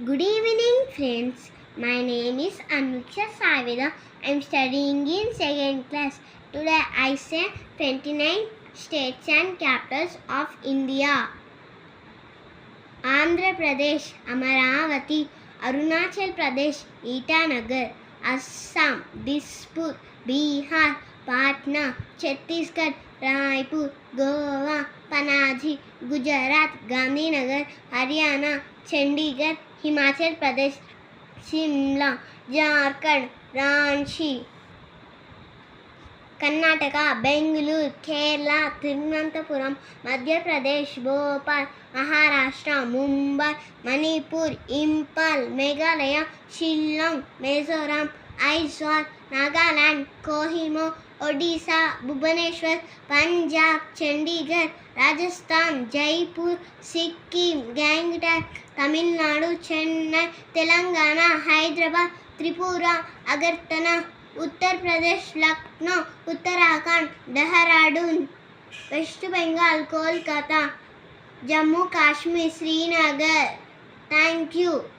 Good evening, friends. My name is Anuksha Savida. I am studying in second class. Today I say 29 states and capitals of India. Andhra Pradesh, Amaravati, Arunachal Pradesh, Itanagar, Assam, Dispur, Bihar, Patna, Chhattisgarh, Raipur, Goa, Panaji, Gujarat, Gandhinagar, Haryana, Chandigarh, Himachal Pradesh, Shimla, Jharkhand, Ranchi, Karnataka, Bengaluru, Kerala, Thiruvananthapuram, Madhya Pradesh, Bhopal, Maharashtra, Mumbai, Manipur, Imphal, Meghalaya, Shillong, Mizoram, Aizawl, Nagaland, Kohima, Odisha, Bhubaneswar, Punjab, Chandigarh, Rajasthan, Jaipur, Sikkim, Gangtok, Tamil Nadu, Chennai, Telangana, Hyderabad, Tripura, Agartala, Uttar Pradesh, Lucknow, Uttarakhand, Dehradun, waste Bengal, Kolkata, Jammu Kashmir, Srinagar. Thank you.